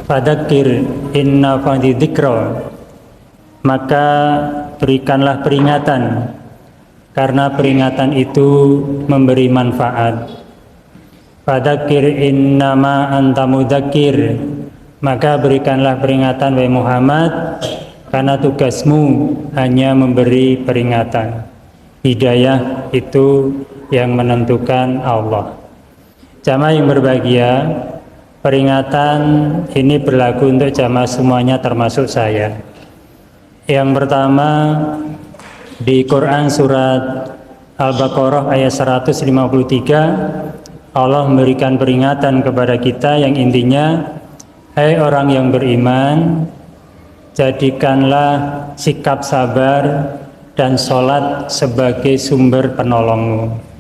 Fadzakir inna fadhi dzikra, maka berikanlah peringatan, karena peringatan itu memberi manfaat. Fadzakir innama anta mudzakir, maka berikanlah peringatan wahai Muhammad, karena tugasmu hanya memberi peringatan. Hidayah itu yang menentukan Allah. Jamaah yang berbahagia, peringatan ini berlaku untuk jamaah semuanya termasuk saya. Yang pertama, di Quran surat Al-Baqarah ayat 153, Allah memberikan peringatan kepada kita yang intinya, hai orang yang beriman, jadikanlah sikap sabar dan sholat sebagai sumber penolongmu.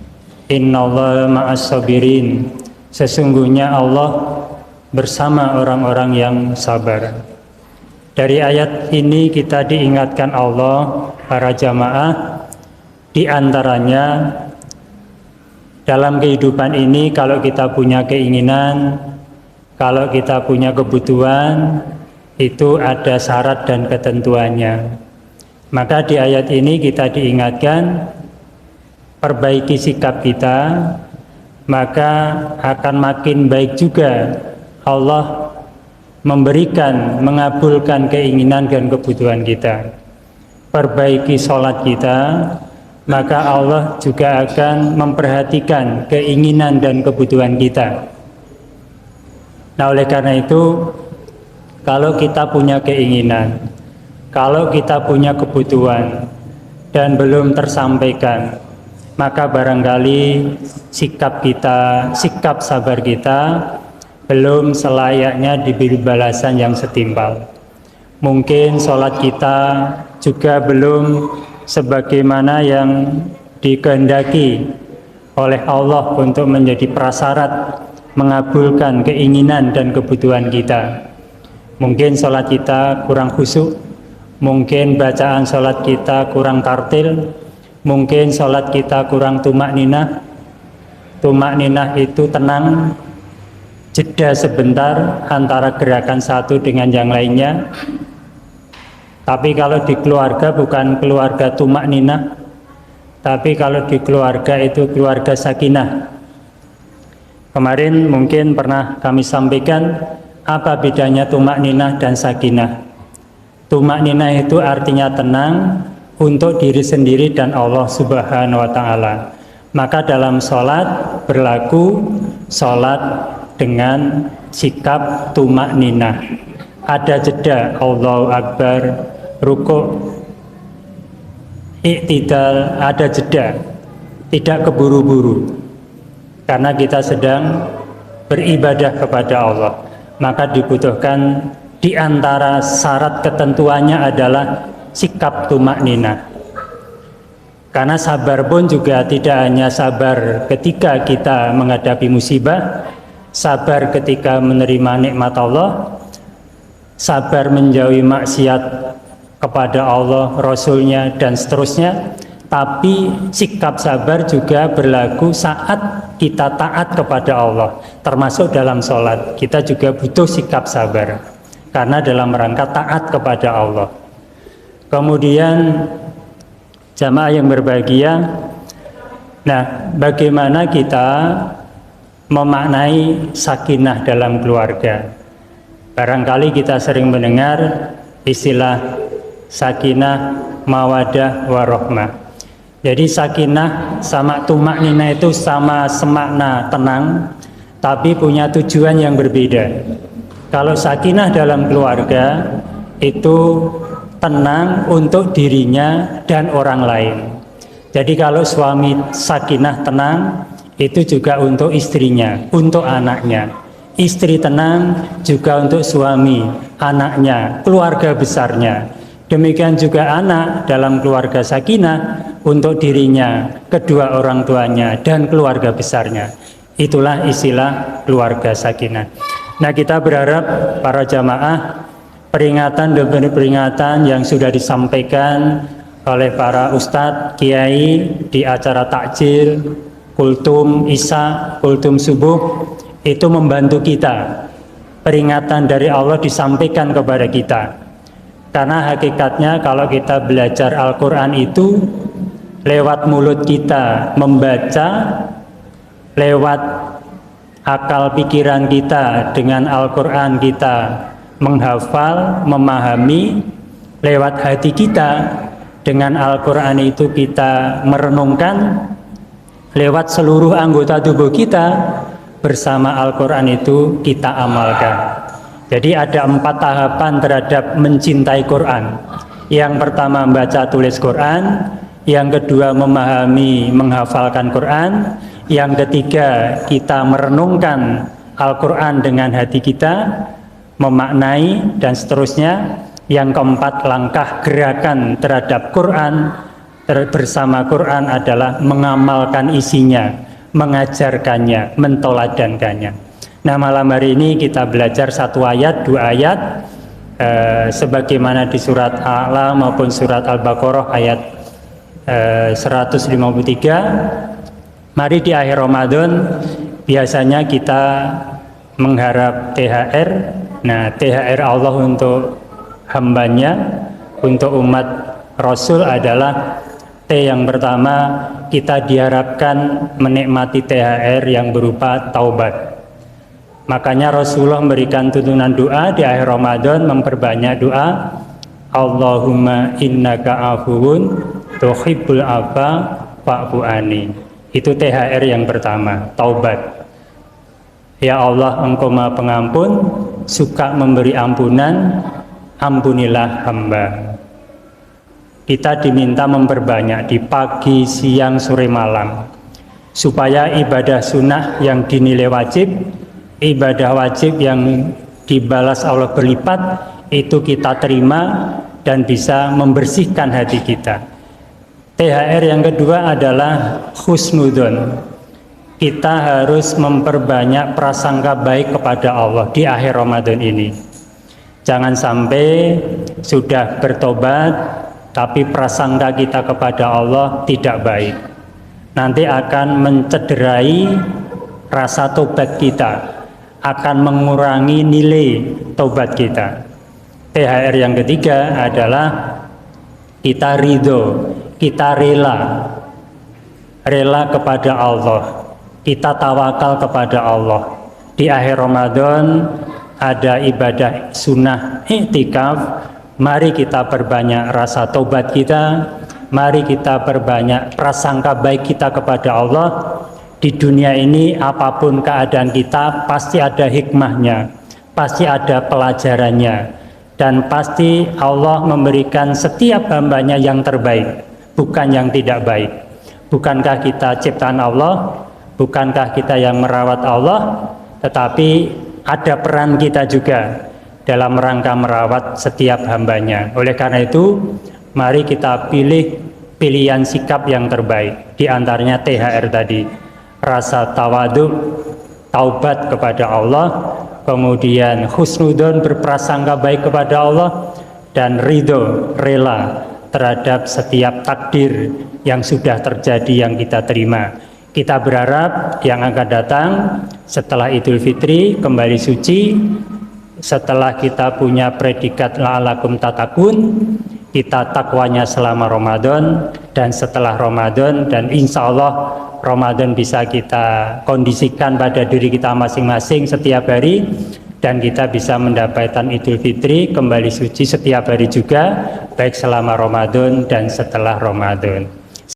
Innallaha ma'as sabirin, sesungguhnya Allah bersama orang-orang yang sabar. Dari ayat ini kita diingatkan Allah, para jamaah, di antaranya dalam kehidupan ini kalau kita punya keinginan, kalau kita punya kebutuhan, itu ada syarat dan ketentuannya. Maka di ayat ini kita diingatkan, perbaiki sikap kita, maka akan makin baik juga Allah memberikan, mengabulkan keinginan dan kebutuhan kita. Perbaiki sholat kita, maka Allah juga akan memperhatikan keinginan dan kebutuhan kita. Nah, oleh karena itu, kalau kita punya keinginan, kalau kita punya kebutuhan dan belum tersampaikan, maka barangkali sikap kita, sikap sabar kita belum selayaknya diberi balasan yang setimpal. Mungkin sholat kita juga belum sebagaimana yang dikehendaki oleh Allah untuk menjadi prasyarat mengabulkan keinginan dan kebutuhan kita. Mungkin sholat kita kurang khusyuk, mungkin bacaan sholat kita kurang tartil, mungkin sholat kita kurang tumak ninah. Tumak ninah itu tenang, jeda sebentar antara gerakan satu dengan yang lainnya. Tapi kalau di keluarga bukan keluarga tumak ninah, tapi kalau di keluarga itu keluarga sakinah. Kemarin mungkin pernah kami sampaikan apa bedanya tumak ninah dan sakinah. Tumak ninah itu artinya tenang untuk diri sendiri dan Allah Subhanahu wa ta'ala. Maka dalam sholat berlaku sholat dengan sikap tumak ninah. Ada jeda, Allahu Akbar, rukuk, iktidal, ada jeda, tidak keburu-buru, karena kita sedang beribadah kepada Allah. Maka dibutuhkan di antara syarat ketentuannya adalah sikap tumak ninah. Karena sabar pun juga tidak hanya sabar ketika kita menghadapi musibah, sabar ketika menerima nikmat Allah, sabar menjauhi maksiat kepada Allah, Rasulnya, dan seterusnya. Tapi sikap sabar juga berlaku saat kita taat kepada Allah, termasuk dalam sholat. Kita juga butuh sikap sabar, karena dalam rangka taat kepada Allah. Kemudian jamaah yang berbahagia, nah bagaimana kita memaknai sakinah dalam keluarga? Barangkali kita sering mendengar istilah sakinah, mawadah, warahmah. Jadi sakinah sama tumak ninah itu sama semakna tenang, tapi punya tujuan yang berbeda. Kalau sakinah dalam keluarga itu tenang untuk dirinya dan orang lain. Jadi kalau suami sakinah tenang, itu juga untuk istrinya, untuk anaknya. Istri tenang juga untuk suami, anaknya, keluarga besarnya. Demikian juga anak dalam keluarga sakinah untuk dirinya, kedua orang tuanya, dan keluarga besarnya. Itulah istilah keluarga sakinah. Nah, kita berharap para jamaah, peringatan demi peringatan yang sudah disampaikan oleh para ustadz, kiai di acara takjil, kultum isya, kultum subuh, itu membantu kita peringatan dari Allah disampaikan kepada kita. Karena hakikatnya kalau kita belajar Al-Quran itu lewat mulut kita membaca, lewat akal pikiran kita dengan Al-Quran kita menghafal, memahami, lewat hati kita dengan Al-Quran itu kita merenungkan, lewat seluruh anggota tubuh kita bersama Al-Quran itu kita amalkan. Jadi ada 4 tahapan terhadap mencintai Quran. Yang pertama membaca tulis Quran, yang kedua memahami menghafalkan Quran, yang ketiga kita merenungkan Al-Quran dengan hati kita, memaknai dan seterusnya. Yang keempat langkah gerakan terhadap Quran bersama Quran adalah mengamalkan isinya, mengajarkannya, mentoladankannya. Nah, malam hari ini kita belajar 1 ayat, 2 ayat sebagaimana di surat A'la maupun surat Al-Baqarah ayat 153. Mari di akhir Ramadan biasanya kita mengharap THR. Nah, THR Allah untuk hambanya, untuk umat Rasul adalah yang pertama, kita diharapkan menikmati THR yang berupa taubat. Makanya Rasulullah memberikan tuntunan doa di akhir Ramadan, memperbanyak doa, Allahumma innaka afuwun tuhibbul afa fa'fu anni. Itu THR yang pertama, taubat. Ya Allah, Engkau Maha Pengampun, suka memberi ampunan, ampunilah hamba. Kita diminta memperbanyak di pagi, siang, sore, malam, supaya ibadah sunnah yang dinilai wajib, ibadah wajib yang dibalas Allah berlipat, itu kita terima dan bisa membersihkan hati kita. THR yang kedua adalah husnudon. Kita harus memperbanyak prasangka baik kepada Allah di akhir Ramadan ini. Jangan sampai sudah bertobat tapi prasangka kita kepada Allah tidak baik. Nanti akan mencederai rasa tobat kita, akan mengurangi nilai tobat kita. THR yang ketiga adalah kita ridho, kita rela kepada Allah, kita tawakal kepada Allah. Di akhir Ramadan ada ibadah sunnah i'tikaf. Mari kita perbanyak rasa tobat kita, mari kita perbanyak prasangka baik kita kepada Allah. Di dunia ini apapun keadaan kita pasti ada hikmahnya, pasti ada pelajarannya, dan pasti Allah memberikan setiap hambanya yang terbaik, bukan yang tidak baik. Bukankah kita ciptaan Allah? Bukankah kita yang merawat Allah? Tetapi ada peran kita juga dalam rangka merawat setiap hambanya. Oleh karena itu, mari kita pilih pilihan sikap yang terbaik. Di antaranya THR tadi, rasa tawadu, taubat kepada Allah, kemudian husnudon, berprasangka baik kepada Allah, dan ridho, rela terhadap setiap takdir yang sudah terjadi yang kita terima. Kita berharap yang akan datang setelah Idul Fitri kembali suci, setelah kita punya predikat la'alakum tatakun, kita takwanya selama Ramadan, dan setelah Ramadan, dan insya Allah Ramadan bisa kita kondisikan pada diri kita masing-masing setiap hari, dan kita bisa mendapatkan Idul Fitri kembali suci setiap hari juga, baik selama Ramadan dan setelah Ramadan.